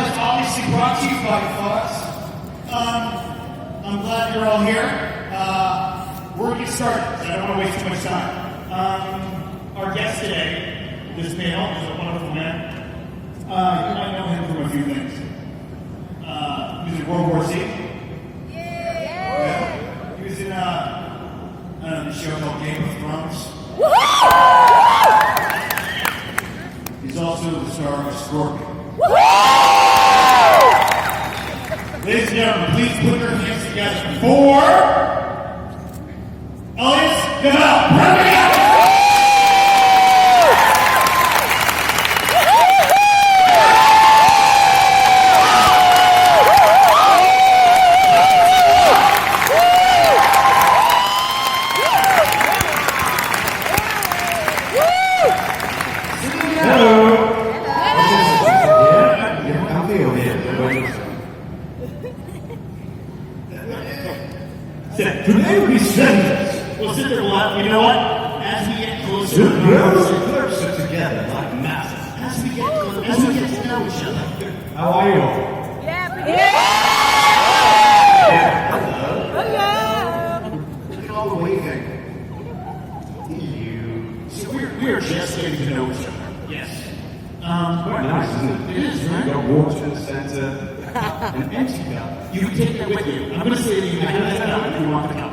is obviously brought to you by Fox. I'm glad you're all here. We're going to get started, so I don't want to waste too much time. Our guest today, this male, is a wonderful man. You might know him from a few things. He was in World War Z. Yeah. He was in a show called Game of Thrones. He's also the star of Scorpion. Ladies and gentlemen, please put your hands together for Elyes Gabel. Today we send Well, sit there, you know what? As we get closer, the girls and clerks are together like masses. as we get to know each other. How are you? Look at all the waving. So we're just getting to know each other. Yes. Quite nice, isn't it? It is, right? You've got water in the center, an empty cup. You can take it with you. I'm going to say that you can have that cup if you want the cup.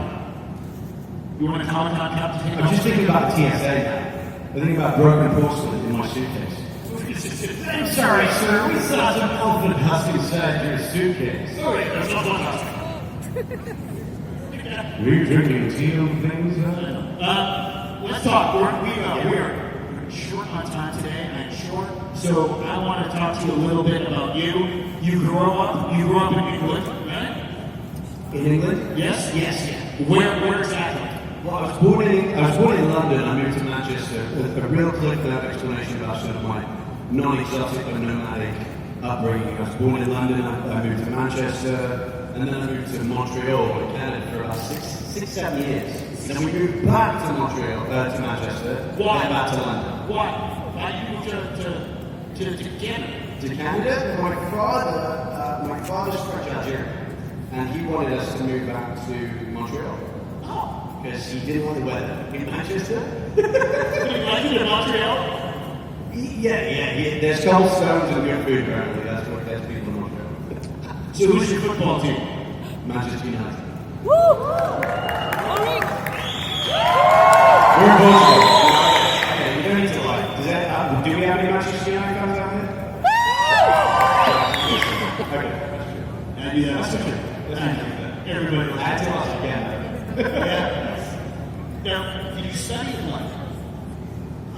You want a Comic Con cup to take I'm just thinking about the TSA now. I'm thinking about broken porcelain in my suitcase. I'm sorry, sir. We saw some Elephant husk inside your suitcase. Sorry, there's no one. Are you drinking tea on things? Let's talk. We're short on time today, and short. So I want to talk to you a little bit about you. You grew up in England, right? In England? Yes. Where exactly? Well, I was born in London. I moved to Manchester. A real cliff note explanation about sort of my non-exotic but nomadic upbringing. I was born in London. I moved to Manchester, and then I moved to Montreal in Canada for about six, 7 years. Then we moved back to Montreal, to Manchester. Why? Then back to London. Why? Why you moved to Canada? To Canada, my father's French Algerian, and he wanted us to move back to Montreal. Oh. Because he didn't want the weather in Manchester. You like it in Montreal? Yeah. There's cobblestones and good food, apparently. That's what gets people in Montreal. So who's your football team? Manchester United. Woo! We're in Portugal. Okay, you don't need to lie. Do we have any Manchester United fans out there? Okay, that's true. And that's true. Everybody I had to ask again. Yeah. Now, did you study in London?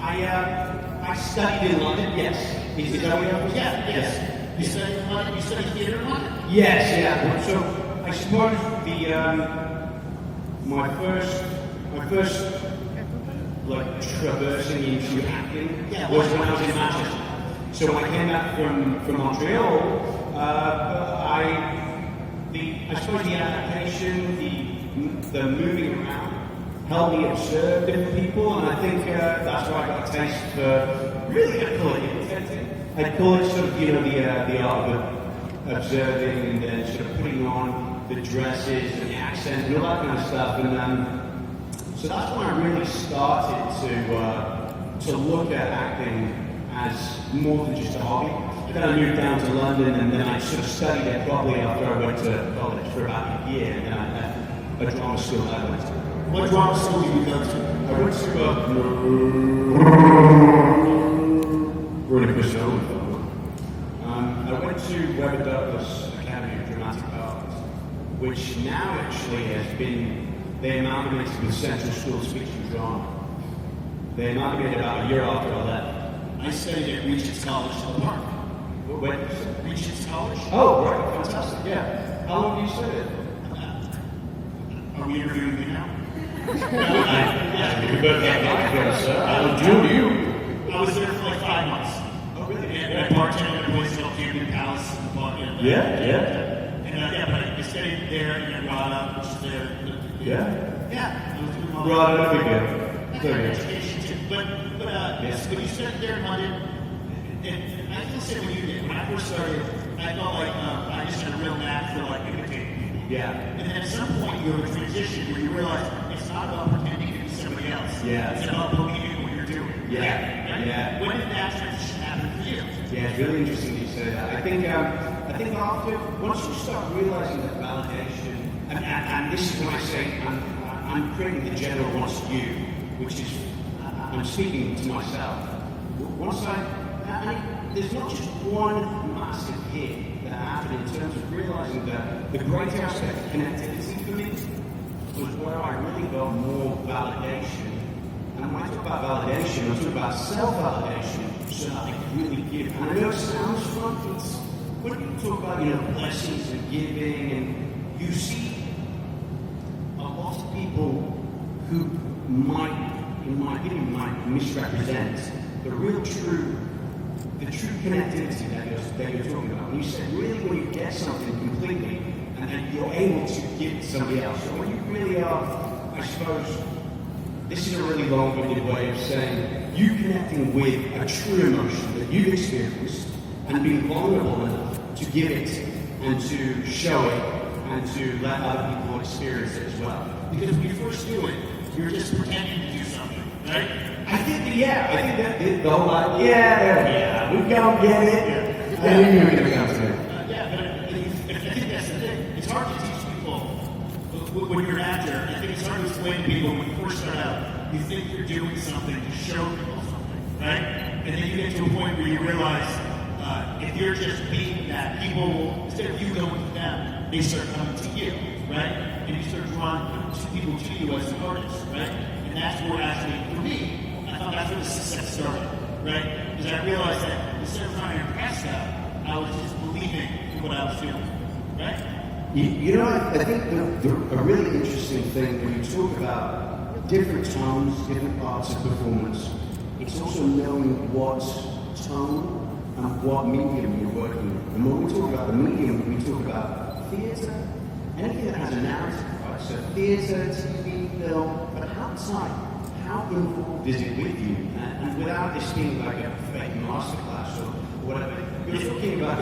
I studied in London, yes. Is that what you're Yes. You studied in London? You studied theater in London? Yes, yeah. So I suppose my first like traversing into acting was when I was in Manchester. So when I came back from Montreal, I suppose the adaptation, the moving around helped me observe different people, and I think that's why I got a taste for really, I'd call it imitating. I'd call it sort of, the art of observing and then sort of putting on the dresses and the accent and all that kind of stuff. And so that's when I really started to look at acting as more than just a hobby. Then I moved down to London, and then I sort of studied it properly after I went to college for about a year, and then I left a drama school that I went to. What drama school did you go to? I went to we're in a Chris Nolan film. I went to Webber Douglas Academy of Dramatic Art, which now actually has been, they amalgamated with Central School of Speech and Drama. They amalgamated about a year after I left. I studied at Regent's College in the Park. When? Regent's College? Oh, right, fantastic, yeah. How long have you studied? Are we interviewing me now? I will do you. I was there for like 5 months. Oh, really? And I bartended at a place called Camden Palace. Yeah. And but I studied there and Rada, which is there. Yeah. I was doing all Rada, big deal. education too. But you studied there in London. And I feel the same way you did. When I first started, I felt like I just had a real knack for like imitating people. Yeah. And then at some point you have a transition where you realize it's not about pretending to be somebody else. Yeah. It's about believing what you're doing. Yeah. Right? Yeah. When did that transition happen for you? Yeah, it's really interesting you say that. I think after once you start realizing that validation, and this is when I say I'm creating the general wants you, which is I'm speaking to myself. Once there's not just one massive hit that happened in terms of realizing that the great aspect of connectivity for me was where I really got more validation. And when I talk about validation, I talk about self-validation, so that I can really give. And I know it sounds fun, it's when you talk about, blessings and giving, and you see a lot of people who in my opinion, might misrepresent the true connectivity that you're talking about. When you said, really, when you get something completely, and then you're able to give it to somebody else. So when you really are, I suppose, this is a really long-winded way of saying you connecting with a true emotion that you've experienced and being vulnerable enough to give it and to show it and to let other people experience it as well. Because when you first do it, you're just pretending to do something, right? I think that the whole we go get it. Yeah. I knew you were going to come to it. But I think that's the thing. It's hard to teach people when you're an actor. I think it's hard to explain to people when you first start out. You think you're doing something to show people something, right? And then you get to a point where you realize if you're just being that, people will, instead of you going to them, they start coming to you, right? And you start drawing people to you as an artist, right? And that's where actually, for me, I thought that's where the success started, right? Because I realized that instead of trying to impress them, I was just believing in what I was doing, right? I think a really interesting thing when you talk about different tones, different parts of performance, it's also knowing what tone and what medium you're working with. And when we talk about the medium, we talk about theatre, anything that has a narrative, right? So theatre, TV, film, but how tight, how involved is it with you? And without this being like a fake masterclass or whatever, you're talking about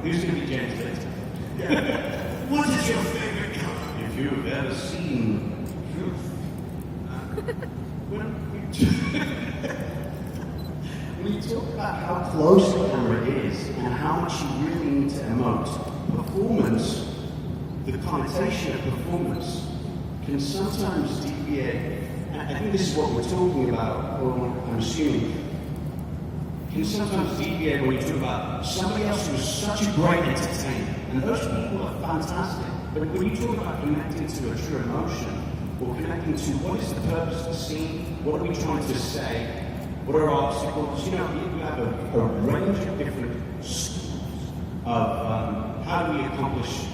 who's going to be James later. Yeah. What is your favorite color? If you've ever seen Truth, when you talk about how close the camera is and how much you really need to emote, performance, the connotation of performance can sometimes deviate. And I think this is what we're talking about, or I'm assuming, can sometimes deviate when you talk about somebody else who's such a great entertainer. And those people are fantastic. But when you talk about connecting to a true emotion, or connecting to what is the purpose of the scene, what are we trying to say, what are obstacles, you have a range of different schools of how do we accomplish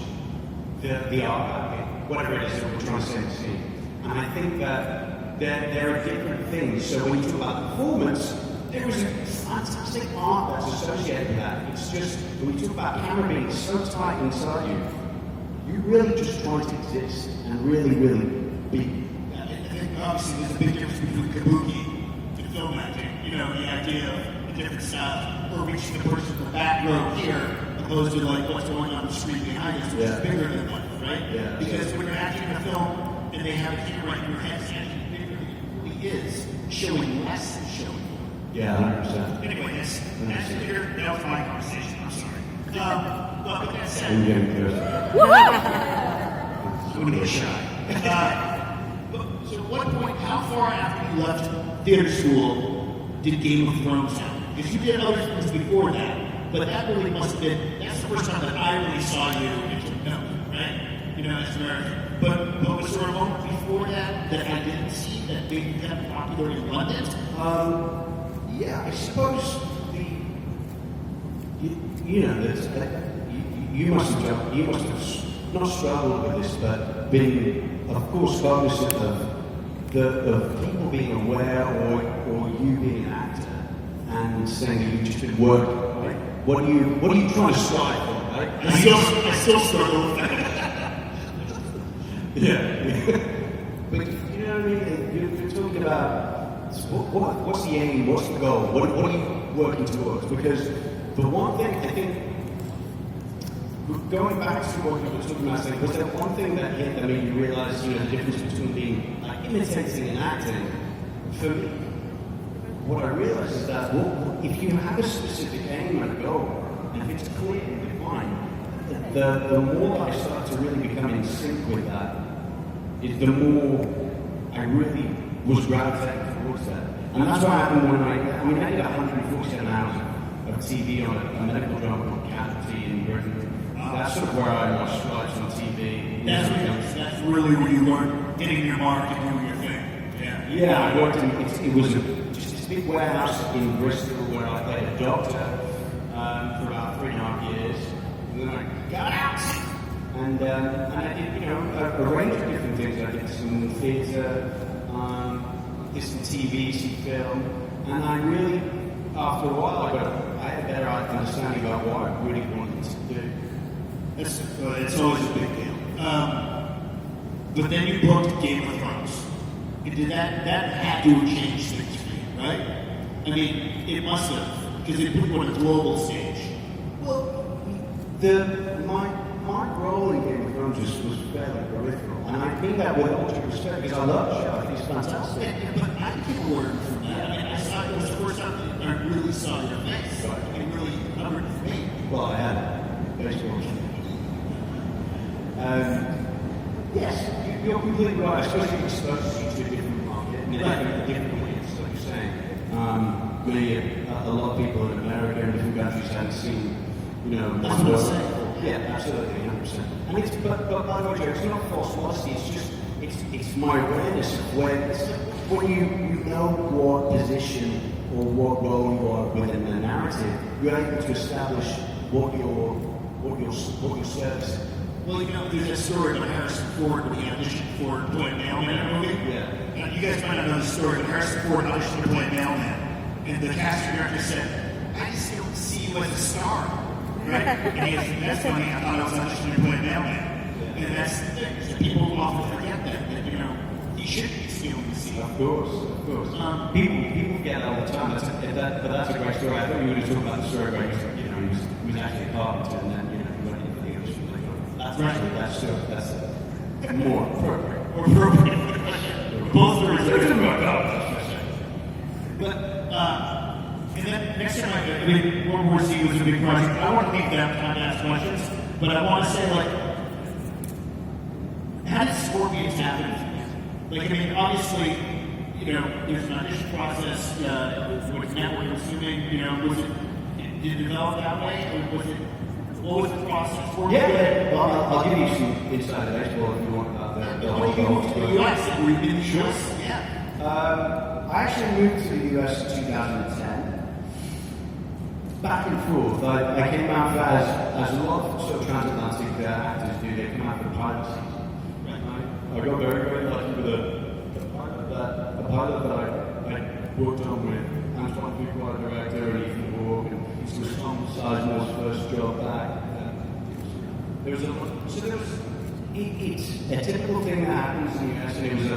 the art, whatever it is that we're trying to say in the scene. And I think that there are different things. So when you talk about performance, there is a fantastic art that's associated with that. It's just, when you talk about camera being so tight inside you, you really just try to exist and really, really be. I think obviously there's a big difference between kabuki and film acting. The idea of a different style, or reaching the person in the back row here, opposed to like what's going on the screen behind us, which is bigger than life, right? Yeah. Because when you're acting in a film and they have a camera in your head, it's actually bigger than it really is, showing less than showing more. Yeah, 100%. Anyway, that's clear. That was my conversation. I'm sorry. Well, with that I'm said, getting close. I'm going to get shy. So at what point, how far after you left theater school did Game of Thrones happen? Because you did other things before that, but that really must have been, that's the first time that I really saw you and took note, right? As an American. But was there a moment before that I didn't see that made you kind of popular in London? Yeah, I suppose you must have not struggled with this, but been, of course, cognizant of people being aware or you being an actor and saying that you just didn't work, right? What are you trying to strive for, right? I still struggle with that. Yeah. But you know what I mean? You're talking about what's the aim? What's the goal? What are you working towards? Because the one thing I think, going back to what you were talking about, was there one thing that hit that made you realize, the difference between being imitating and acting? For me, what I realized is that if you have a specific aim and goal, and if it's clear and defined, the more I start to really become in sync with that, is the more I really was gravitating towards that. And that's what happened when I did 147 hours of TV on a medical drama called Casualty in Britain. That's sort of where I watched stripes on TV. That's really where you learned getting your mark and doing your thing. Yeah, I worked in, it was just this big warehouse in Bristol where I played a doctor for about 3.5 years. And then I got out! And I did, a range of different things. I did some theatre, did some TV, some film. And I really, after a while, I had a better understanding about what I really wanted to do. It's always a big deal. But then you booked Game of Thrones. Did that had to have changed things for you, right? I mean, it must have, because it put you on a global stage. Well, my role in Game of Thrones was fairly peripheral, and I mean that with all due respect, because I love the show. I think it's fantastic. But I can learn from that. I mean, I saw it was the first time I really saw your face. It really covered for me. Well, I had baseball. Yes, you're completely right. Especially if exposed you to a different market and a different audience, like you're saying. A lot of people in America and different countries haven't seen, That's what I'm saying. Yeah, absolutely, 100%. And it's but by the way, Joe, it's not false modesty. It's just it's my awareness of when you know what position or what role you are within the narrative, you're able to establish what your service is. Well, there's a story about Harrison Ford when he auditioned for play a mailman movie. Yeah. You guys might not know the story, but Harrison Ford auditioned to play a mailman. And the casting director said, I just don't see you as a star. Right? And he said, that's funny, I thought I was auditioning to play a mailman. And that's the thing, is that people often forget that he shouldn't be stealing the scene. Of course. People forget that all the time. But that's a great story. I thought you were going to talk about the story where he was actually a carpenter and then, he went into the industry. That's right. That's more appropriate. Both are reserved about that. But, and then next time World War Z was a big project. I want to make that time to ask questions, but I want to say, how did Scorpions happen? Obviously, there's an audition process, with network consuming, did it develop that way, or what was the process for you? Yeah. Well, I'll give you some inside baseball if you want about the whole the U.S. Were you in the U.S.? Yeah. I actually moved to the U.S. in 2010. Back and forth. I came out as a lot of sort of transatlantic actors do. They come out for pilot season. I got very, very lucky with a pilot that I worked on with Antoine Fuqua, director, and Ethan Hawke, and it was Tom Sizemore's first job back. It's a typical thing that happens in the US, and it was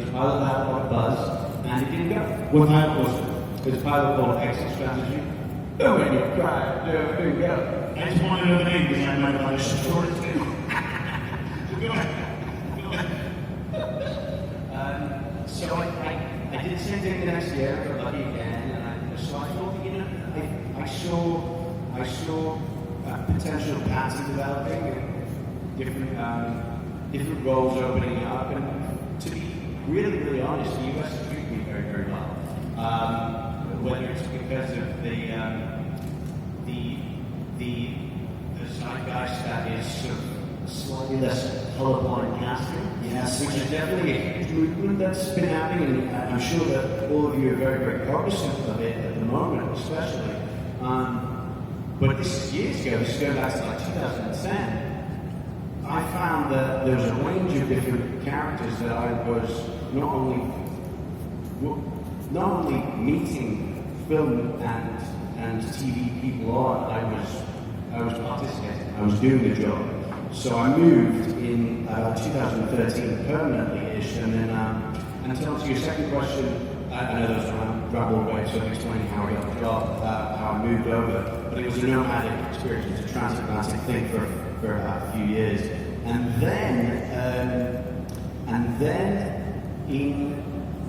a pilot that had a lot of buzz, and it didn't go. What pilot was it? It was a pilot called Exit Strategy. Oh, when you cry, there you go. I just want to know the name because I might have auditioned for it too. Go ahead. So I did the same thing the next year, I got lucky again, and so I thought, I saw potential paths developing and different roles opening up, and to be really, really honest, the US has treated me very, very well. Whether it's because of the zeitgeist that is sort of slightly less colorblind casting. Yes. Which is definitely a huge movement that's been happening, and I'm sure that all of you are very, very cognizant of it at the moment, especially. But this is years ago, this is going back to 2010. I found that there was a range of different characters that I was not only meeting film and TV people on, I was participating, I was doing the job. So I moved in 2013 permanently-ish, and then, and to answer your second question, I know those ramble away, so I'm explaining how I got the job, how I moved over, but it was a nomadic experience, it was a transatlantic thing for a few years. And then in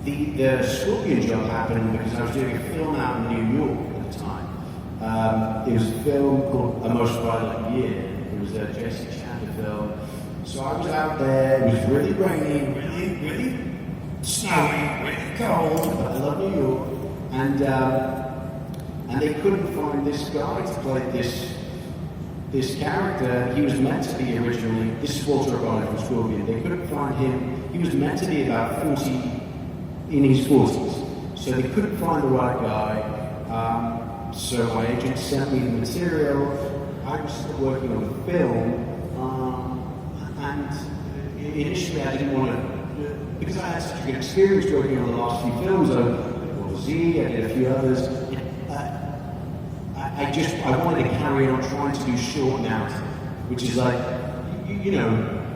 the Scorpion job happened because I was doing a film out in New York at the time. It was a film called A Most Violent Year. It was a Jason Chandler film. So I was out there, it was really rainy, really snowy, really cold, but I love New York. And they couldn't find this guy to play this character. He was meant to be originally, this is Walter O'Brien from Scorpion, they couldn't find him, he was meant to be about 40, in his 40s, so they couldn't find the right guy. So my agent sent me the material, I was still working on the film, and initially I didn't want to, because I had such a good experience working on the last few films, I did a few others, I wanted to carry on trying to do short narrative, which is like,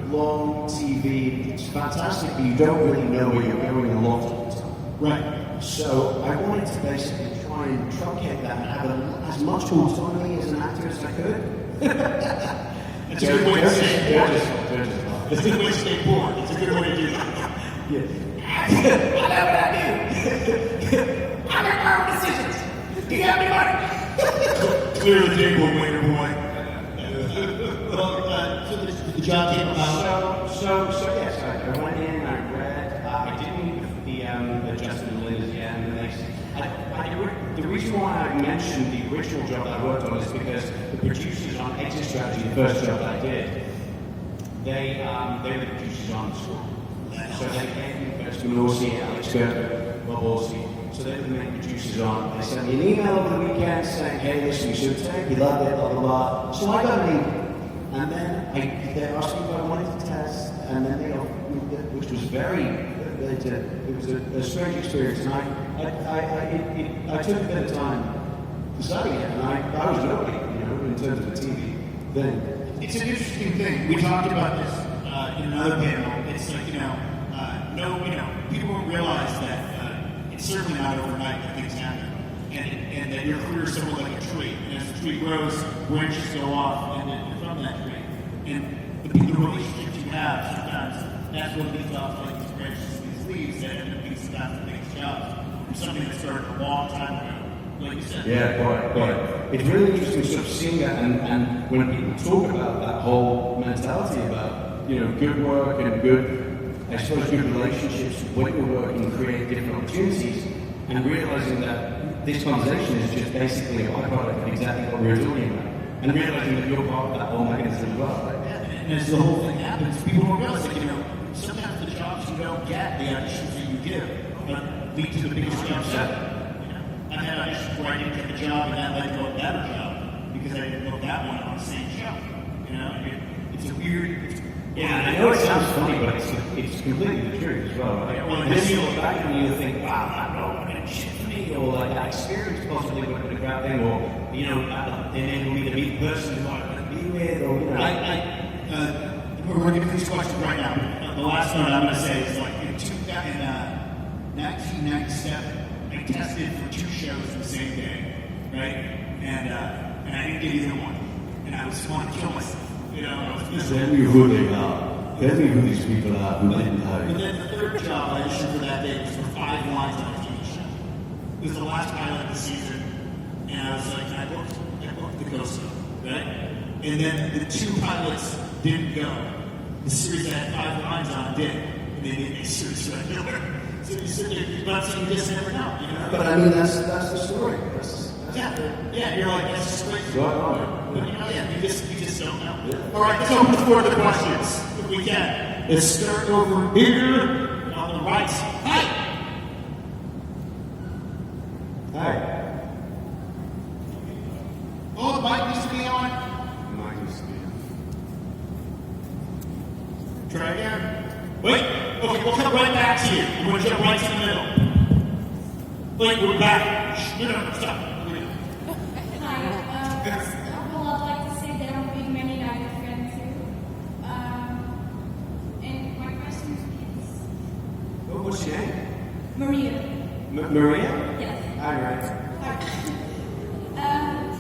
long TV, it's fantastic, but you don't really know where you're going a lot of the time. Right. So I wanted to basically try and truncate that and have as much autonomy as an actor as I could. It's a good way to stay bored. It's a good way to stay bored. It's a good way to do that. Yeah. I know what I do. I make my own decisions. Do you have any money? Clear the table, waiter boy. So the job came about. So yes, I went in, I read, I didn't meet the Justin Lin yet, and the reason why I mentioned the original job that I worked on is because the producers on Exit Strategy, the first job I did, they were the producers on the school. So they came in first, Minorsi, Elyes Gabel, Bob Orsi. So they were the main producers on. They sent me an email over the weekend saying, hey, listen, you should take, we love it, blah, blah, blah. So I got an email. And then they asked me if I wanted to test, and then they offered me, which was it was a strange experience, and I took a bit of time deciding it, and I was nobody, in terms of the TV thing. It's an interesting thing. We talked about this in another panel. It's like, people don't realize that it's certainly not overnight that things happen. And that your career is somewhat like a tree. And as the tree grows, branches go off and from that tree. And the relationships you have, sometimes that's what leads off like these branches and these leaves that end up being sometimes the biggest jobs. From something that started a long time ago, like you said. Yeah, quite. It's really interesting sort of seeing that, and when people talk about that whole mentality about, good work and good relationships when you're working, create different opportunities, and realizing that this conversation is just basically a byproduct of exactly what we were talking about. And realizing that you're part of that whole mechanism as well, right? Yeah, and as the whole thing happens, people don't realize that, sometimes the jobs you don't get, the auditions that you give, lead to the biggest jobs ever. I've had auditions where I didn't get the job and that led to a better job because I didn't book that one on the same show. It's a weird... Yeah, I know it sounds funny, but it's completely the truth as well, right? Well, and then you look back and you think, wow, that role would have been shit for me, or like that experience possibly would have been a great thing, or, that enabled me to meet the person who I want to be with, or, we're going to do these questions right now. The last one I'm going to say is like in 1997, I tested for 2 shows the same day, right? And I didn't get either one. And I was going to kill myself. Tell me who they are. Tell me who these people are who didn't hire you. And then the third job I auditioned for that day was for 5 lines on a TV show. It was the last pilot of the season, and I was like, I booked the coast, right? And then the 2 pilots didn't go. The series that had 5 lines on did, and they made a series regular. So you sit there, but you just never know, But I mean, that's the story. Yeah, you're like, that's just great. Right. You just don't know. Yeah. All right, let's open the floor to questions, if we can. Let's start over here on the right. Hi. Oh, the mic needs to be on. The mic needs to be on. Try again. Wait. Okay, we'll come right back to you. We're going to jump right to the middle. Wait, we're back. Stop. I'd like to say that I'm being many guys friends too. And my question is, What's your name? Maria. Maria? Yes. Hi, Maria.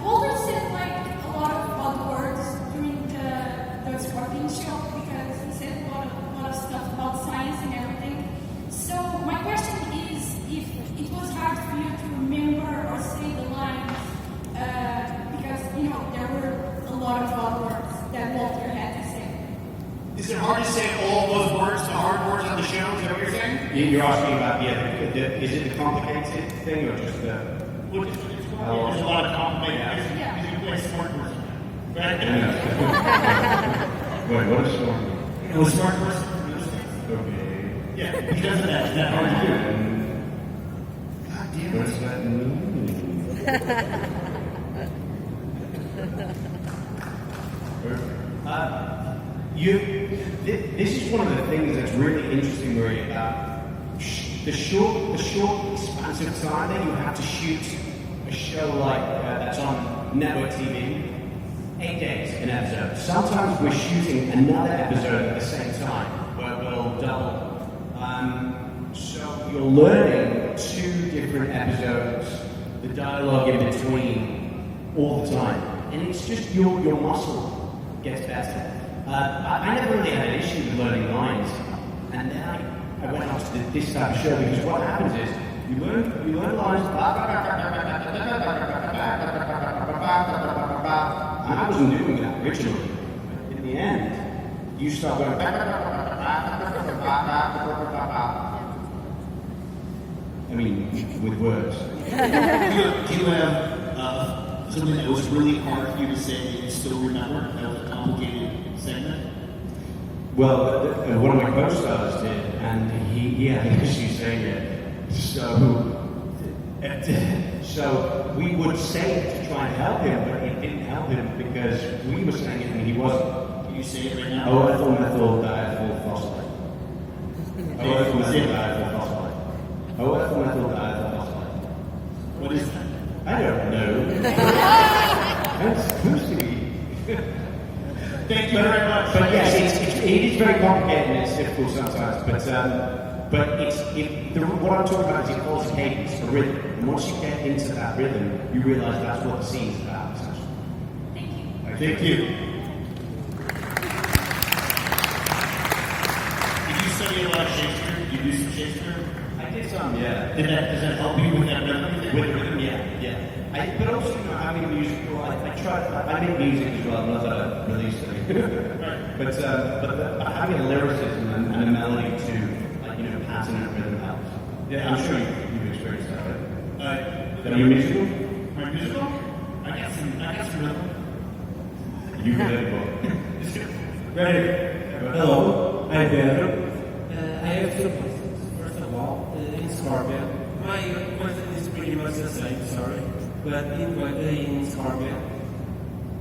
Walter said like a lot of odd words during the sporting show because he said a lot of stuff about science and everything. So my question is if it was hard for you to remember or say the lines because there were a lot of odd words that Walter had to say. Is it hard to say all those words, the hard words on the show? Is that what you're saying? You're asking about is it a complicated thing or just Well, there's a lot of complicated. Yeah. You play smart person. Right? Wait, what is storm? A smart person. Okay. Yeah, he does that. Is that hard to do? God damn What it. does that mean? This is one of the things that's really interesting, Maria, about the short, expansive time that you have to shoot a show like that's on network TV. 8 days an episode. Sometimes we're shooting another episode at the same time, where we'll double. So you're learning 2 different episodes, the dialogue in between, all the time, and it's just your muscle gets better. I never really had an issue with learning lines, and then I went on to this type of show because what happens is you learn lines, and I wasn't doing that originally. In the end, you start going. I mean, with words. Do you have something that was really hard for you to say that you still remember? That was a complicated segment? Well, one of my co-stars did, and he had an issue saying it. So we would say it to try and help him, but it didn't help him because we were saying it and he wasn't. Can you say it right now? O-ethyl-methyl diethyl phosphate. O-ethyl-methyl diethyl phosphate. O-ethyl-methyl diethyl phosphate. What is that? I don't know. That's pussy. Thank you very much. But yes, it is very complicated and it's difficult sometimes. But what I'm talking about is it calls cadence, a rhythm. And once you get into that rhythm, you realize that's what the scene's about. Thank you. Thank you. Did you study a lot of Shakespeare? Did you do some Shakespeare? I did some, yeah. Does that help you with that rhythm? With rhythm, yeah. But also, having musical, I make music as well, not that I've released it. but having a lyricism and a melody to, pattern and rhythm helps. Yeah, I'm sure you've experienced that, right? Are you musical? Am I musical? I got some rhythm. You can have both. Ready? Hello, I'm Pedro. I have 2 questions. First of all, in Scorpion, my question is pretty much the same, sorry. But in Scorpion,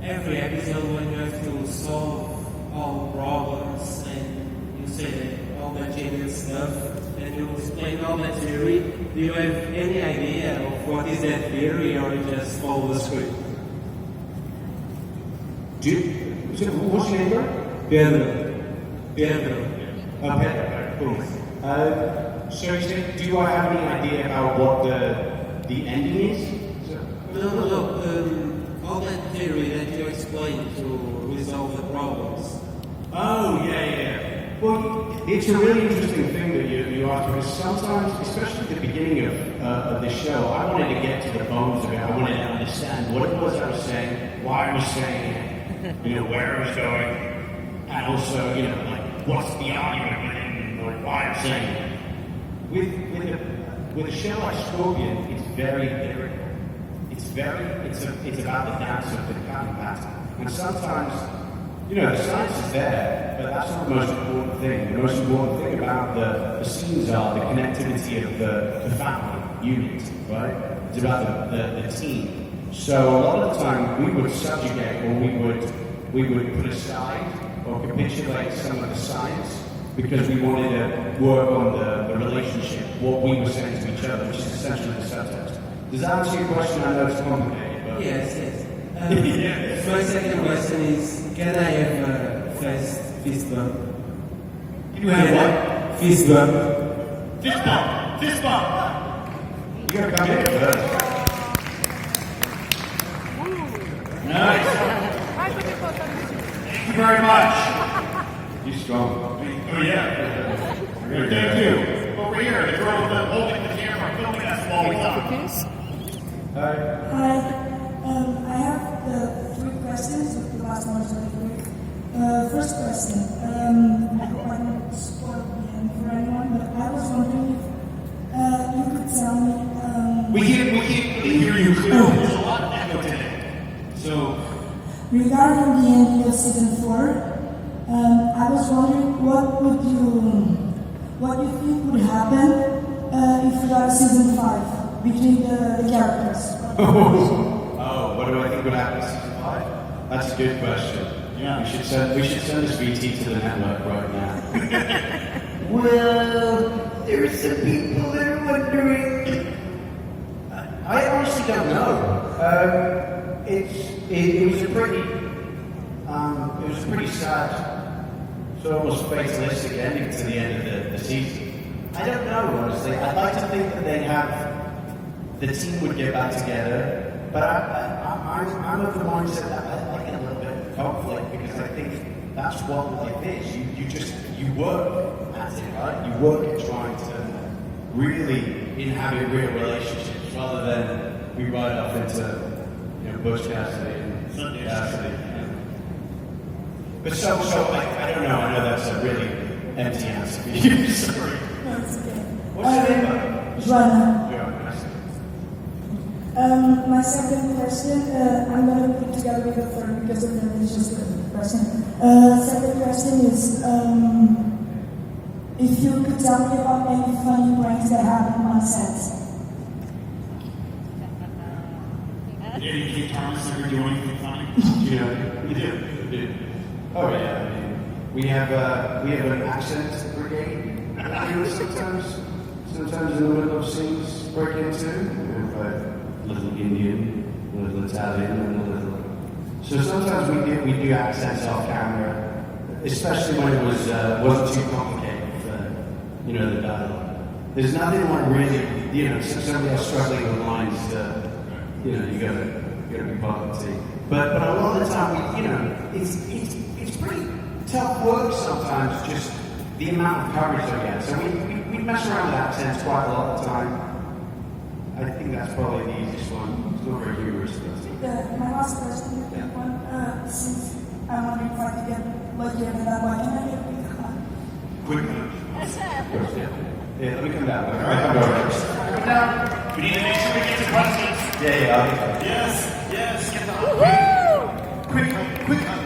every episode when you have to solve all problems and you say all that genius stuff and you explain all that theory, do you have any idea of what is that theory or you just follow the script? What's your name, bro? Pedro. Pedro. Cool. So you said, do I have any idea about what the ending is? No. All that theory that you explained to resolve the problems. Oh, yeah. Well, it's a really interesting thing that you asked because sometimes, especially at the beginning of the show, I wanted to get to the bones of it. I wanted to understand what it was I was saying, why I was saying it, where I was going, and also, what's the argument or why I'm saying it. With a show like Scorpion, it's very lyrical. It's about the dance of the cutting pattern. And sometimes, the science is there, but that's not the most important thing. The most important thing about the scenes are the connectivity of the family unit, right? It's about the team. So a lot of the time we would subjugate or we would put aside or capitulate some of the science because we wanted to work on the relationship, what we were saying to each other, which is essentially the subtext. Does that answer your question? I know it's complicated, but... Yes. My second question is, can I have a fast fist bump? Can you have what? Fist bump. Fist bump. Fist bump. You gotta come in first. Nice. Thank you very much. You're strong. Oh, yeah. Thank you. Over here, the girl holding the camera, filming us while we talk. Hi. Hi. I have three questions. The last one is very quick. First question. I hope I don't spoil the end for anyone, but I was wondering if you could tell me. We can't really hear you clearly. There's a lot of echo today. So, Regarding the ending of season 4, I was wondering what you think would happen if we got season 5 between the characters. Oh, what do I think would happen in season 5? That's a good question. Yeah. We should send this VT to the network right now. Well, there's some people that are wondering. I honestly don't know. It was a pretty sad, so almost fatalistic ending to the end of the season. I don't know, honestly. I'd like to think that the team would get back together, but I'm of the mindset that I like a little bit of conflict because I think that's what life is. You work at it, right? You work at trying to really inhabit real relationships rather than we ride off into Bush Cassidy and Cassidy. But so I don't know. I know that's a really empty answer for you. Sorry. That's okay. What's your name, buddy? Joanna. Yeah, nice. My second question, I'm going to put it together with the third because the third is just a question. Second question is, if you could tell me about any funny pranks that happened on set. yeah, you keep Thomas ever do anything funny? Yeah, You do. Oh yeah. I mean, we have an accent brigade. Sometimes in the middle of scenes break into. We have a little Indian, a little Italian, and a little. So sometimes we do accents off camera, especially when it wasn't too complicated for the dialogue. There's nothing like really somebody else struggling with lines. You gotta be part of the team. But a lot of the time, it's pretty tough work sometimes. Just the amount of coverage I get. So we mess around with accents quite a lot of the time. I think that's probably the easiest one. It's not very humorous. My last question, since I'm wondering if I could get lucky after that one, can I get a quick one? Quick one. Of course, yeah. Yeah, let me come down. All right. Come down. We need to make sure we get to questions. Yeah, I'll be fine. Yes. Get the quick hug.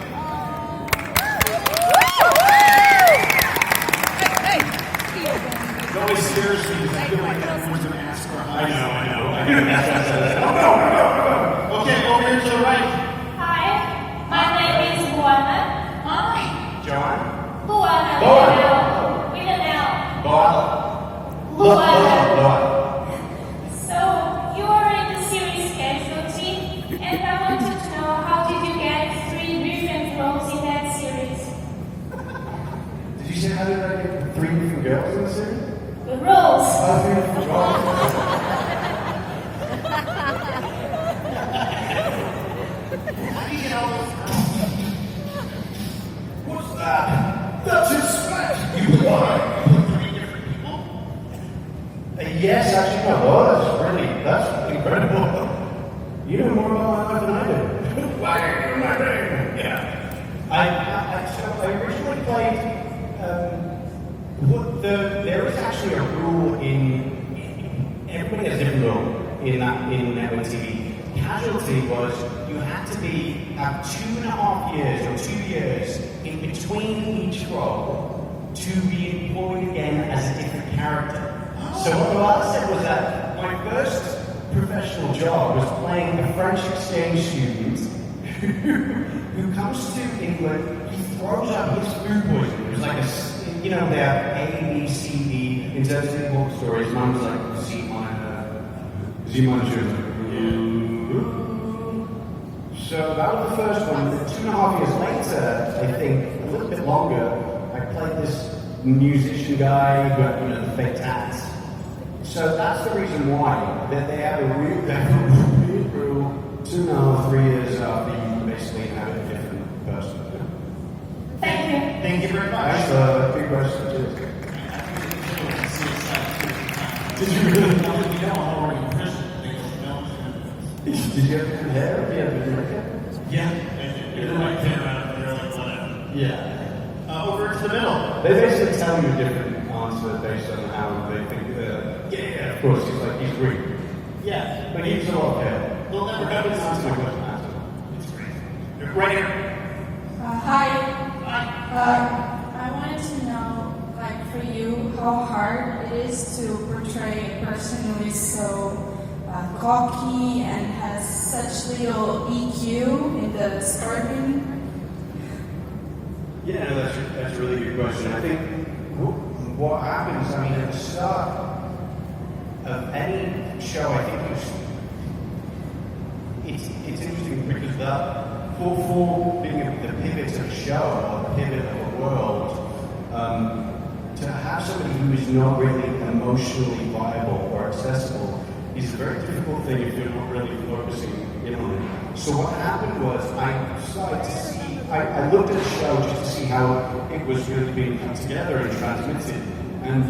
It always scares me because I feel like everyone's going to ask for a hug. I know. No. Okay, over here to the right. Hi, my name is Luana. Hi. John? Luana. Luana. With an L. Luana. So, you are in the series Casualty, and I wanted to know how did you get 3 different roles in that series? Did you say how did I get 3 different girls in the series? The roles. Oh, 3 different girls. How do you get all those girls? What's that? That's his smash. You lied. 3 different people? Yes, actually, I was. Really, that's incredible. You know more about my life than I do. Why are you my name? Yeah. I originally played. There is actually a rule in everybody has a different rule in network TV. Casualty was you had to have 2.5 years or 2 years in between each role to be employed again as a different character. So what I said was that my first professional job was playing a French exchange student who comes to England. He throws up his food poisoning. It was like they have A, B, C, D in terms of book stories. Mine was like Z minor. She was like, so that was the first one. 2.5 years later, I think, a little bit longer, I played this musician guy who had the fake tats. So that's the reason why that they have a weird rule 2.5, 3 years after you basically inhabit a different person. Thank you. Thank you very much. That's a big question too. Did you really know that you know how long in prison? They don't know. Did you have good hair? Did you have good hair? Yeah. You're the right thing around there, like whatever. Yeah. Over to the middle. They basically tell you a different answer based on how they think. Yeah, of course. He's like, he's Greek. Yeah. But he's a lot of hair. They'll never That go is to answer my the question. It's great. Right here. Hi. Hi. I wanted to know, like, for you, how hard it is to portray a person who is so cocky and has such little EQ in the Scorpion. Yeah, no, that's a really good question. I think what happens, I mean, at the start of any show, I think it's interesting because that for being the pivot of a show or the pivot of a world, to have somebody who is not really emotionally viable or accessible is a very difficult thing if you're not really focusing in on it. So what happened was I started to see, I looked at the show just to see how it was really being put together and transmitted, and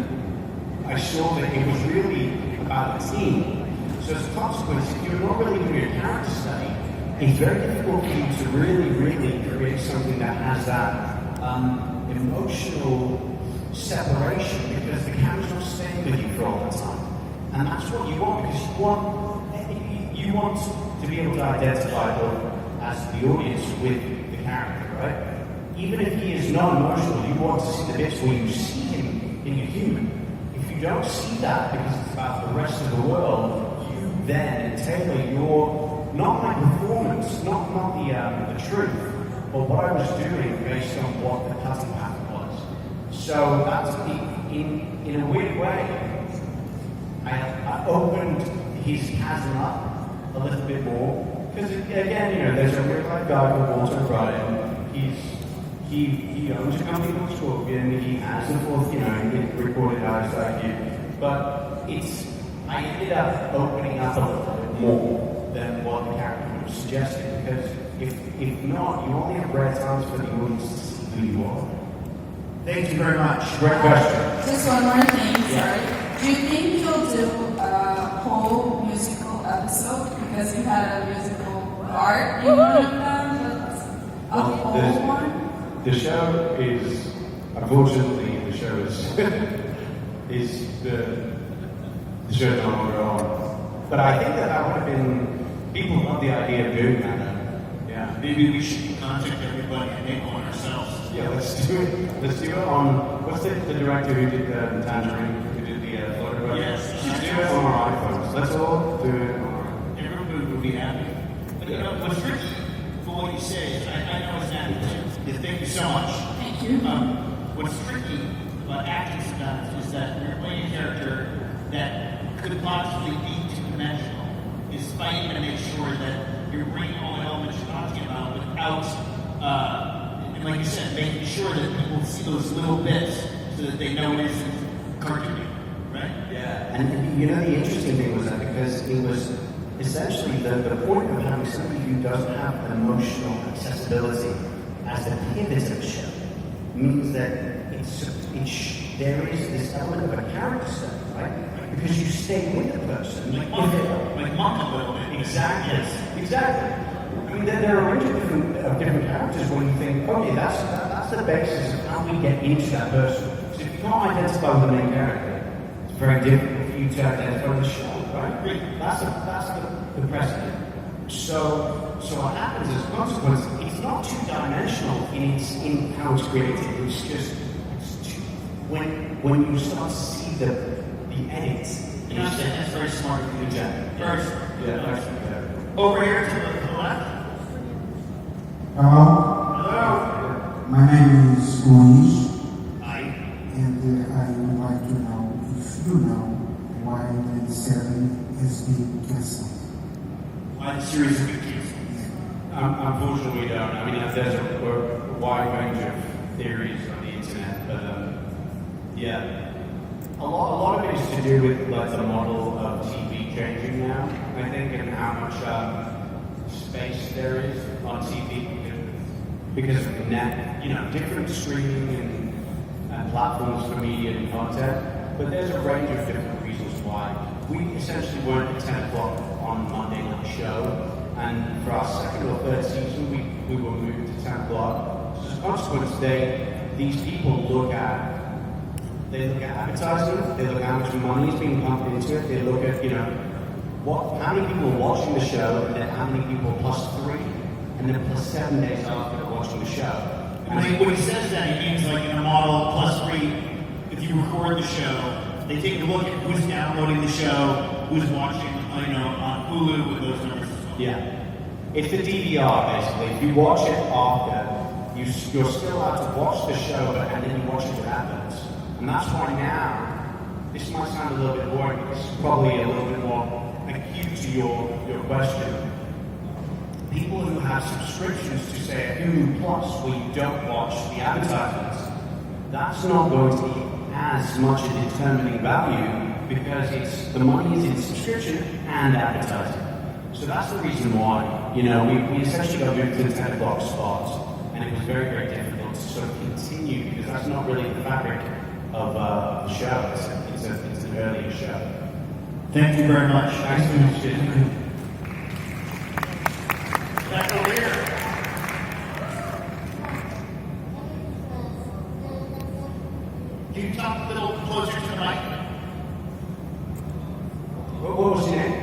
I saw that it was really about a team. So as a consequence, if you're not really doing a character study, it's very difficult for you to really create something that has that emotional separation, because the camera's not staying with you for all the time. And that's what you want, because you want to be able to identify as the audience with the character, right? Even if he is not emotional, you want to see the bits where you see him in a human. If you don't see that because it's about the rest of the world, you then tailor your, not my performance, not the truth, but what I was doing based on what the cutting pattern was. So that's, in a weird way, I opened his chasm up a little bit more, because again, you know, there's a real life guy called Walter Bryan. He owns a company called Scorpion. He has a fourth, you know, he recorded eyes like you. But I ended up opening up a little bit more than what the character was suggesting, because if not, you only have rare times for the audience to see who you are. Thank you very much. Great question. Just one more thing, sorry. Do you think you'll do a whole musical episode? Because you had a musical part in one of them, but a whole one? The show is, unfortunately, the show is the show's no longer on. But I think that would have been, people love the idea of doing that. Yeah. Maybe we should contact everybody and make one ourselves. Yeah, let's do it. Let's do it on, what's the director who did the Tangerine, who did the Florida? Yes. Let's do it on our iPhones. Let's all do it on our iPhones. Everybody would be happy. But you know, what's tricky for what you say is, I know it's not is thank you so much. Thank you. What's tricky about acting sometimes is that you're playing a character that could possibly be two-dimensional, is fighting to make sure that you're bringing all the elements you're talking about without, and like you said, making sure that people see those little bits so that they know it isn't cartoony, right? Yeah. And you know, the interesting thing was that because it was essentially the point of having somebody who doesn't have emotional accessibility as the pivot of the show means that there is this element of a character study, right? Because you stay with the person. Like Monk a little bit. Exactly. I mean, there are a range of different characters when you think, okay, that's the basis of how we get into that person. So if you can't identify with the main character, it's very difficult for you to identify with the show, right? That's the precedent. So what happens as a consequence, it's not two-dimensional in how it's created. It's just when you start to see the edits. You know, that's very smart of you to do. First, over here to the left. Hello. My name is Luis, Hi. and I would like to know if you know why the series is being cancelled. Why the series of pictures? Unfortunately, we don't. I mean, there's a wide range of theories on the internet, but yeah, a A lot of it is to do with like the model of TV changing now, I think, and how much space there is on TV because of net, different streaming and platforms for media and content. But there's a range of different reasons why. We essentially weren't at 10 o'clock on Monday night show, and for our second or third season, we were moved to 10 o'clock. So as a consequence, these people look at advertising, they look at how much money is being pumped into it, they look at, how many people are watching the show, and then how many people +3, and then +7 days after watching the show. When he says that, he means like in a model +3, if you record the show, they take a look at who's downloading the show, who's watching, on Hulu with those numbers as well. Yeah. It's the DVR, basically. If you watch it after, you're still allowed to watch the show, and then you watch it with adverts. And that's why now, this might sound a little bit boring, but this is probably a little bit more acute to your question. People who have subscriptions to, say, Hulu Plus, where you don't watch the advertisements, that's not going to be as much a determining value because the money is in subscription and advertising. So that's the reason why, we essentially got moved to the 10 o'clock spots, and it was very, very difficult to sort of continue because that's not really the fabric of the show. It's an earlier show. Thank you very much. Thanks so much, Jim. Back over here. Can you talk a little closer to the mic? What was your name?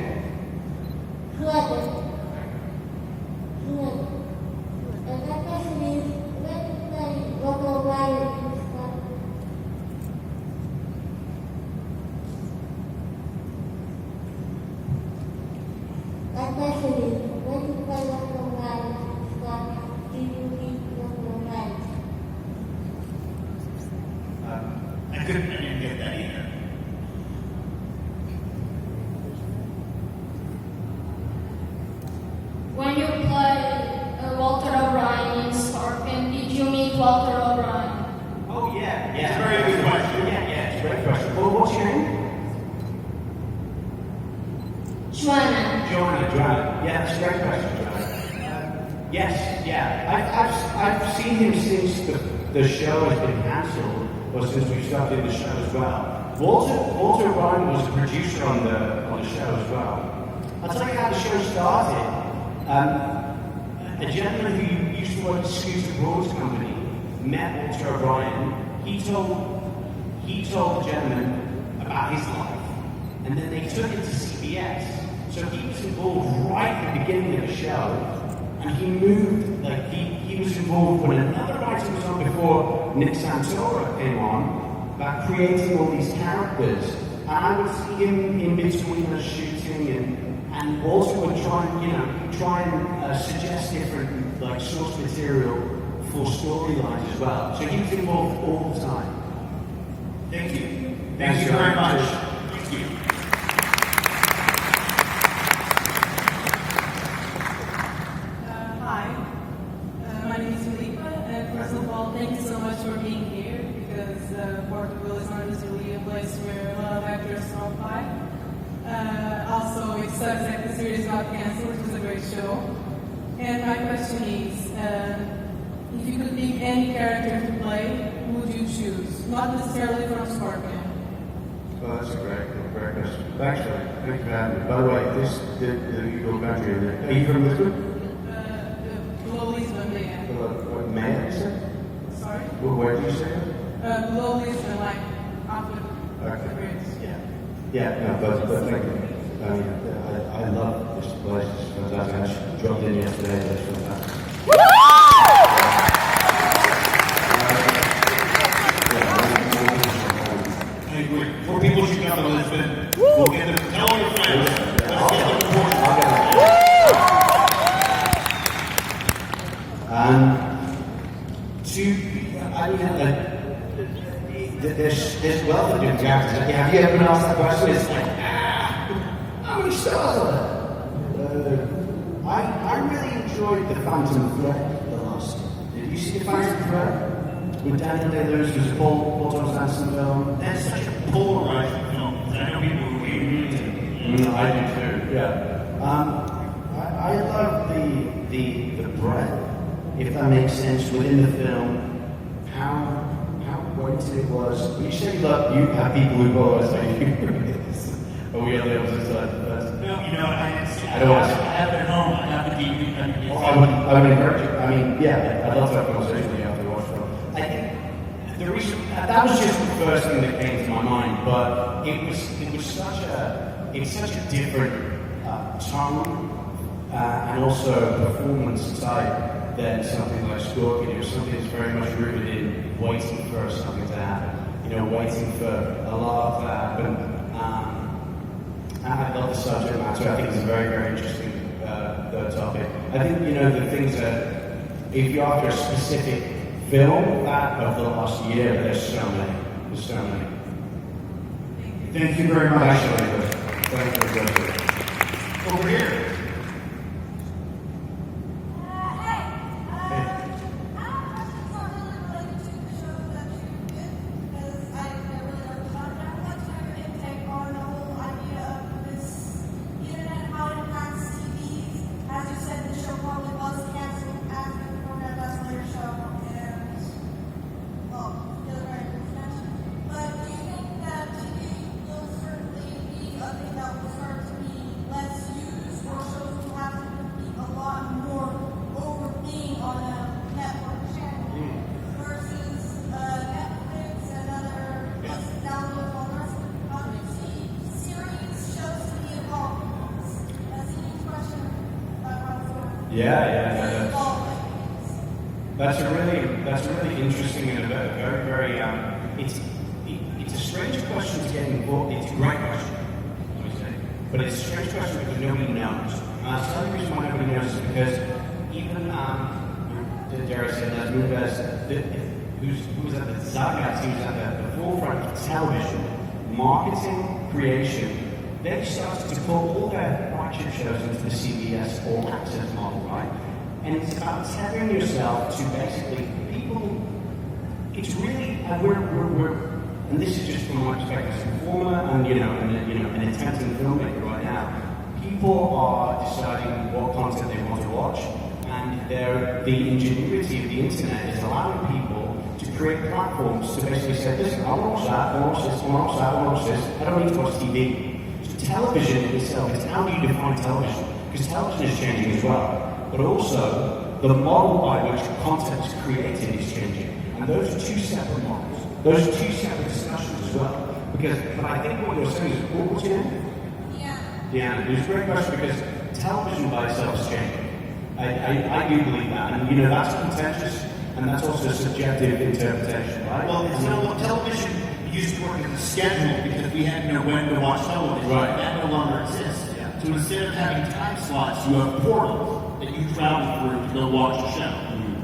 I didn't get that either. When you play Walter O'Brien in Scorpion, did you meet Walter O'Brien? Oh, yeah. It's a very good question. Yeah, it's a great question. Well, what's your name? Joanna. Joanna. Yeah, that's a great question, Joanna. Yes, yeah. I've seen him since the show has been cancelled, or since we started the show as well. Walter O'Brien was a producer on the show as well. I'll tell you how the show started. A gentleman who used to work at Scooter Broad's company met Walter O'Brien. He told the gentleman about his life, and then they took it to CBS. So he was involved right at the beginning of the show, and he moved, he was involved when another writer was on before Nick Santora came on, about creating all these characters. And I would see him in between the shooting, and Walter would try and suggest different source material for storylines as well. So he was involved all the time. Thank you. Thank you very much. Thank you. Hi, my name is Felipa, and first of all, thank you so much for being here because Portugal is not usually a place where a lot of actors don't fly. Also, it sucks that the series got canceled, which was a great show. And my question is, if you could pick any character to play, who would you choose? Not necessarily from Scorpion. Well, that's a great question. Thanks for having me. By the way, your country, are you from Lisbon? Below Lisbon, yeah. What, May, you said? Sorry? Well, where did you say? Below Lisbon, like after the bridge. Yeah, no, but thank you. I love this place. It's fantastic. I just dropped in yesterday. It's fantastic. I agree. For people who come to Lisbon, we'll get them. Tell all your friends. Let's get them there's wealth of different characters. Have you ever been asked that question? It's like, how many stars are there? I really enjoyed the Phantom Thread the last. Did you see the Phantom Thread? With Daniel Day-Lewis, was Paul Thomas Anderson film. That's such a polarizing film. Because I know people who hate it. I do too. Yeah. I love the breadth, if that makes sense, within the film. How weighted it was. You say you have people who go as like are we on the opposite side? No, you know, I don't want to. I have it at home. I have the DVD. I would encourage you. I mean, yeah, I'd love to have a conversation with you after you watch the film. I think the reason that was just the first thing that came to my mind, but it was such a different tone and also performance type than something like Scorpion. It was something that's very much rooted in waiting for something to happen. You know, waiting for a lot to happen. I love the subject matter. I think it's a very, very interesting topic. I think, you know, the things that, if you're after a specific film that of the last year, there's so many. There's so many. Thank you very much. Thank you. Over here. Yeah. That's a really interesting and a very it's a strange question to get involved. It's a great question, let me say, but it's a strange question because nobody knows. Some of the reason why nobody knows is because even dare I say that who was at the zeitgeist, he was at the forefront of television, marketing, creation. They started to pull all their flagship shows into the CBS All Access model, right? And it's about tethering yourself to basically people. It's really, and this is just from my perspective as a performer and an attempting filmmaker right now. People are deciding what content they want to watch, and the ingenuity of the internet is allowing people to create platforms to basically say, listen, I want to watch that, I want to watch this, I want to watch that, I want to watch this. I don't need to watch TV. Television in itself is how do you define television? Because television is changing as well, but also the model by which content is created is changing, and those are two separate models. Those are two separate discussions as well. But I think what you're saying is, what was your name? Yeah, it was a great question because television by itself is changing. I do believe that, and that's contentious, and that's also subjective interpretation, right? Well, television used to work as a schedule because we had to know when to watch television. Right. That no longer exists. Yeah. So instead of having time slots, you have portals that you travel through to go watch a show,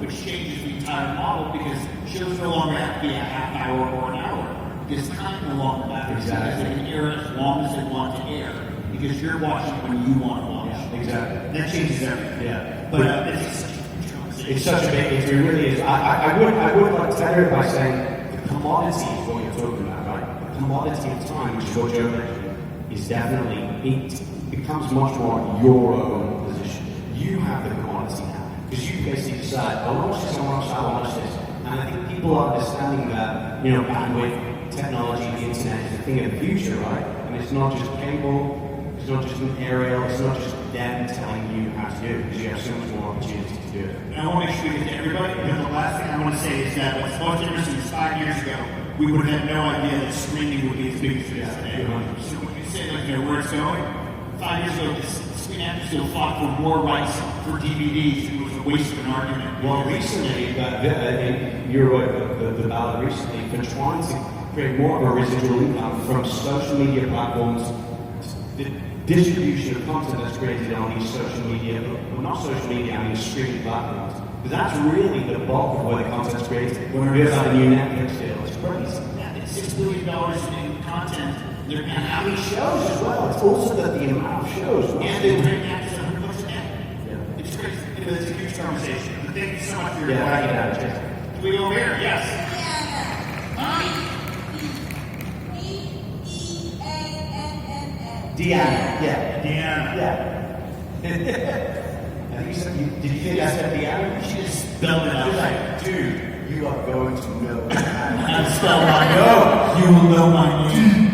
which changes the entire model because shows no longer have to be a half hour or an hour because time no longer matters. Exactly. Because they can air as long as they want to air because you're watching when you want to watch. Yeah, exactly. That changes everything. Yeah. But it's such a huge conversation. It's such a big. It really is. I would like to tether it by saying the commodity is what you're talking about, right? The commodity of time, which is what Joe mentioned, is definitely it becomes much more your own position. You have the commodity now because you basically decide, I want to watch this, I want to watch that, I want to watch this. And I think people are understanding that bandwidth, technology, the internet is a thing of the future, right? And it's not just cable. It's not just an aerial, it's not just them telling you how to do it, because you have so much more opportunity to do it. And I want to make sure we get to everybody, because the last thing I want to say is that what's most interesting is 5 years ago, we would have had no idea that streaming would be as big as it is today. So when you say, where it's going, 5 years ago, the screen actors still fought for more rights for DVDs. It was a waste of an argument. Well, recently, you're right, the ballot recently, for trying to create more of a residual income from social media platforms, the distribution of content that's created on these social media, well, not social media, I mean streaming platforms. Because that's really the bulk of where the content's created. When we have a new Netflix deal, it's crazy. Yeah, it's $6 billion in content. And how many shows as well? It's also that the amount of shows. And they're paying actors $100 a day. Yeah. It's crazy. It's a huge conversation. But thank you so much for your time. Can we go over here? Yes. We Deanna, yeah. Deanna. Yeah. I think did you think I said Deanna? She just Spelled it out. was like, dude, you are going to know. I spell my no. You will know my name.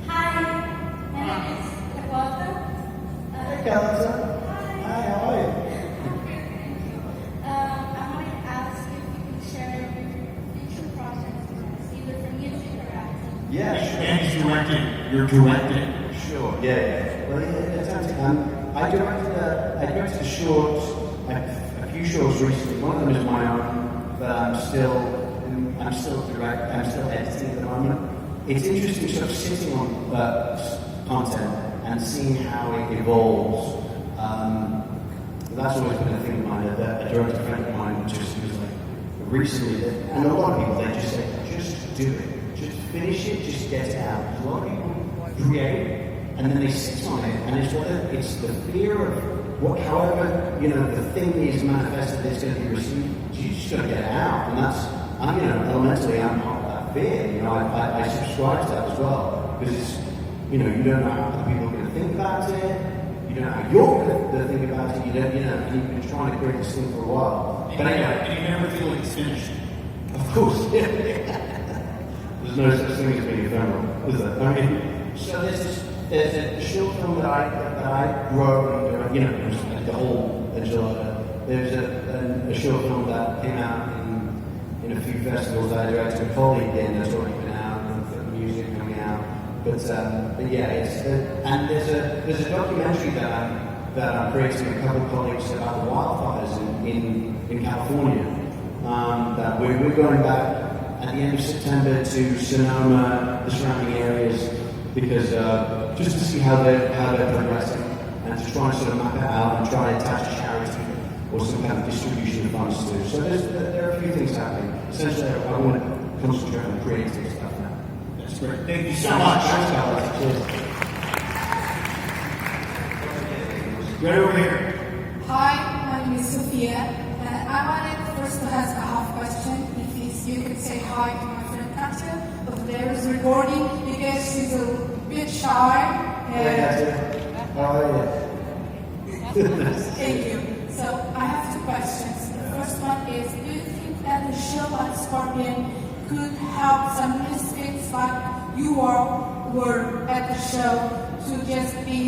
Hi, my name is Carlota. Hey, Carlota. Hi, how are you? I wanted to ask if you could share your future projects with us, either for music or acting. Yeah, sure. And he's directing. You're directing. Sure. Yeah. Well, I directed a short, a few shorts recently. One of them is my own, but I'm still editing at the moment. It's interesting sort of sitting on content and seeing how it evolves. That's always been a thing of mine. A director friend of mine just was like recently, and a lot of people they just say, just do it, just finish it, just get it out. A lot of people create. And then they sit on it, and it's the fear of however the thing is manifested that's going to be received. You just got to get it out, and that's elementally I'm part of that fear. I subscribe to that as well because it's you don't know how other people are going to think about it. You don't know how you're going to think about it. And you've been trying to create this thing for a while. But anyway, and you never feel like it's finished. of course, there's no such thing as being ephemeral, is there? I mean, so there's a short film that I wrote, and the whole enchilada. There's a short film that came out in a few festivals that I directed a colleague in that's already been out, and the music coming out. But yeah, and there's a documentary that I'm creating with a couple of colleagues about the wildfires in California. That we're going back at the end of September to Sonoma, the surrounding areas, because just to see how they're progressing and to try and sort of map it out and try and attach a charity or some kind of distribution of funds to. So there are a few things happening. Essentially, I want to concentrate on creative stuff now. That's great. Thank you so much. Thanks, Carlos. Cheers. Right over here. Hi, my name is Sophia, and I wanted first to ask a half question. If you could say hi to my friend Katya, but there is recording because she's a bit shy. Thank you. So I have two questions. The first one is, do you think that a show like Scorpion could help some misfits like you were at the show to just be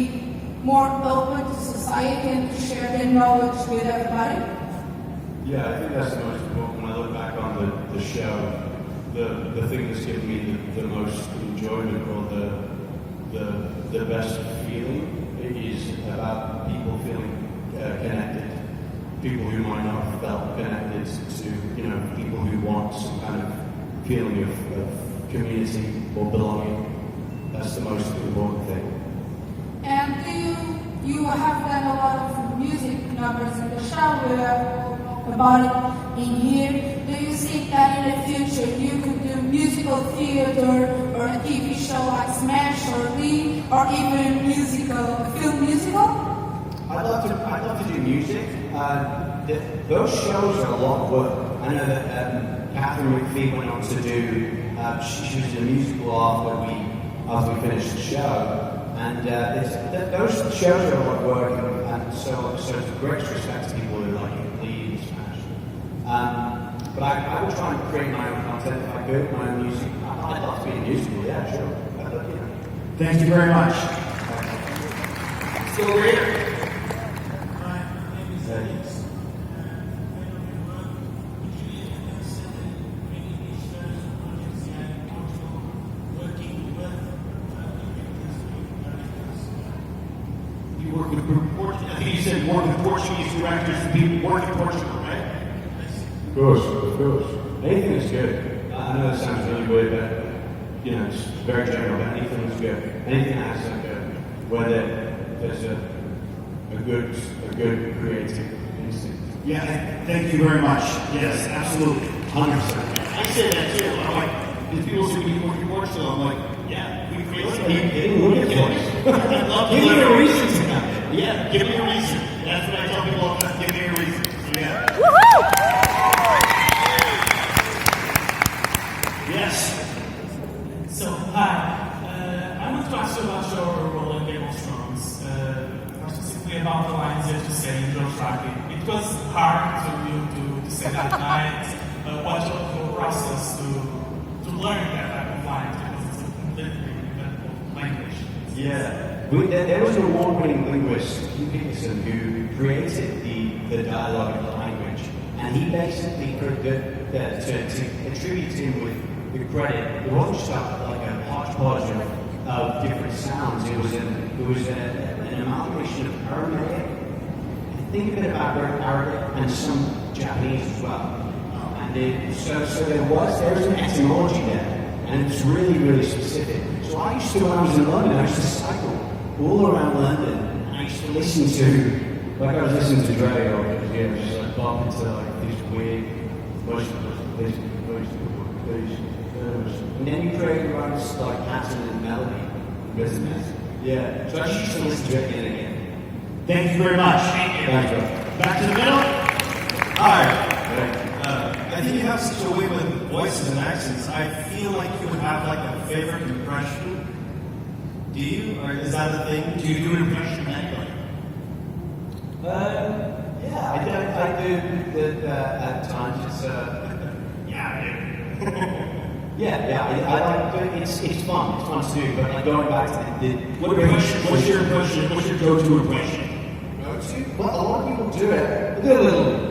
more open to society and to share their knowledge with everybody? Yeah, I think that's the most important. When I look back on the show, the thing that's given me the most enjoyment or the best feeling is about people feeling connected. People who might not have felt connected to, people who want some kind of feeling of community or belonging. That's the most important thing. And you have done a lot of music numbers in the show, we have about it in here. Do you think that in the future you could do musical theater or a TV show like Smash or Lee or even a film musical? I'd love to do music. Those shows are a lot of work. I know that Catherine McPhee went on to do. She was in a musical after we finished the show. And those shows are a lot of work, and so it's a great respect to people who like Lee and Smash. But I would try and create my own content if I could, my own music. I'd love to be in a musical, yeah, sure. Thank you very much. Still over here. You work with I think you said work with Portuguese directors, people work in Portugal, right? Of course. Anything is good. I know that sounds really weird, but it's very general. But anything is good. Anything that has whether there's a good creative instinct. Yeah, thank you very much. Yes, absolutely. 100%. I say that too. I'm like, if people say we work in Portugal, I'm like, yeah, we create something. I'd love to give me a reason to come. Yeah, give me a reason. That's what I tell people all the time. Give me a reason. Yeah. Woohoo! Yes. So, hi. I want to ask you about your role in Game of Thrones. More specifically about the lines that you say in your tracking. It was hard for you to say that night. What your process to learn that type of lines because it's a completely different language. Yeah. There was an award-winning linguist, Hugh Peterson, who created the dialogue of the language, and he basically to attribute him with the credit, it wasn't just like a hodgepodge of different sounds. It was an amalgamation of Aramaic. Think a bit about Arabic and some Japanese as well. And so there's an etymology there, and it's really, really specific. So I used to, when I was in London, I used to cycle all around London, and I used to listen to, like I was listening to Dre, or just like bump into like these weird and then you create your own like pattern and melody business. Yeah. So I just used to listen to it again and again. Thank you very much. Thanks, bro. Back to the middle. Hi. I think you have such a way with voices and accents. I feel like you would have like a favorite impression. Do you? Or is that a thing? Do you do an impression of anybody? Yeah, I do at times. It's Yeah, I do. I like it. It's fun. It's fun to do. But like going back to the What's your impression? What's your go-to impression? go-to? Well, a lot of people do it. They do a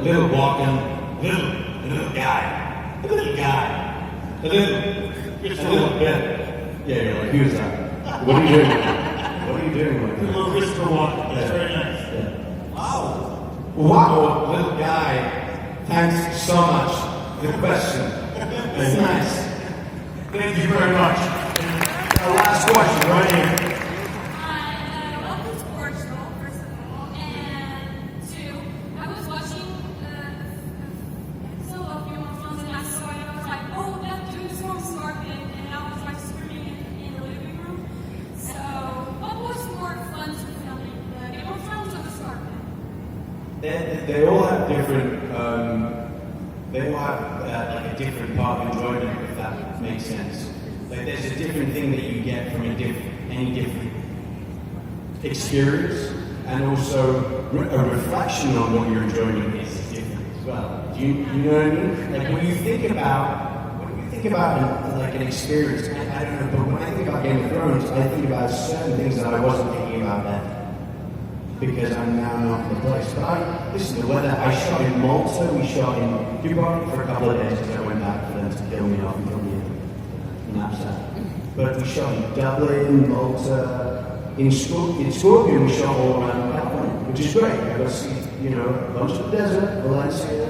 little walking, little guy, a little bit. Yeah, you're like, who's that? What are you doing? What are you doing? A little whisper walk. That's very nice. Yeah. Wow, little guy. Thanks so much for the question. It's nice. Thank you very much. Our last question right here. Welcome to Portugal, first of all. And two, I was watching episode of Game of Thrones and I saw it and I was like, oh, that dude is from Scorpion. And I was like screaming in the living room. So, what was more fun to film in Game of Thrones or the Scorpion? They all have different. They all have like a different part of enjoyment, if that makes sense. Like there's a different thing that you get from any different experience, and also a reflection on what your enjoyment is different as well. Do you know what I mean? Like when you think about like an experience, I don't know, but when I think about Game of Thrones, I think about certain things that I wasn't thinking about then. Because I'm now not in the place. But listen, the weather, I shot in Malta, we shot in Dubai for a couple of days because I went back for them to kill me off and kill me in knapsack. But we shot in Dublin, Malta, in Scorpion we shot all around California, which is great. I got to see, a bunch of the desert, Valencia.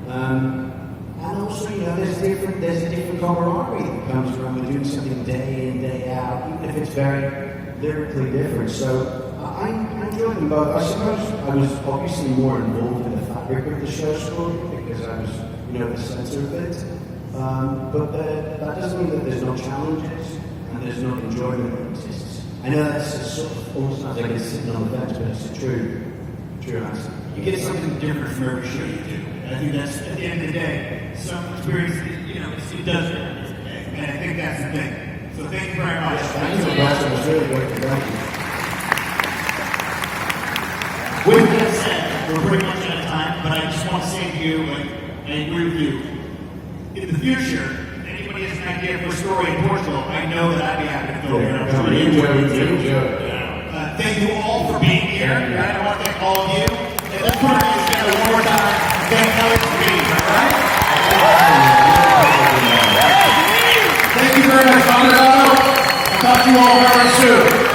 And also, there's a different camaraderie that comes from doing something day in, day out, even if it's very lyrically different. So I enjoyed them both. I suppose I was obviously more involved in the fabric of the show story because I was, the center of it. But that doesn't mean that there's no challenges and there's no enjoyment that exists. I know that's sort of almost sounds like it's sitting on the fence, but it's a true answer. You get something different from every show you do. I think that's, at the end of the day, some experience, it does different. And I think that's the thing. So thank you very much. Thank you. It was really great. Thank you. With that said, we're pretty much out of time, but I just want to say to you, I agree with you. In the future, anybody has an idea for a story in Portugal, I know that I'd be happy to film it. I'm really enjoying it. Thank you all for being here. Right? I want to thank all of you. And let's put our hands together one more time. Thank Elyes for being here, all right? Thank you very much, Honorable. I'll talk to you all very soon.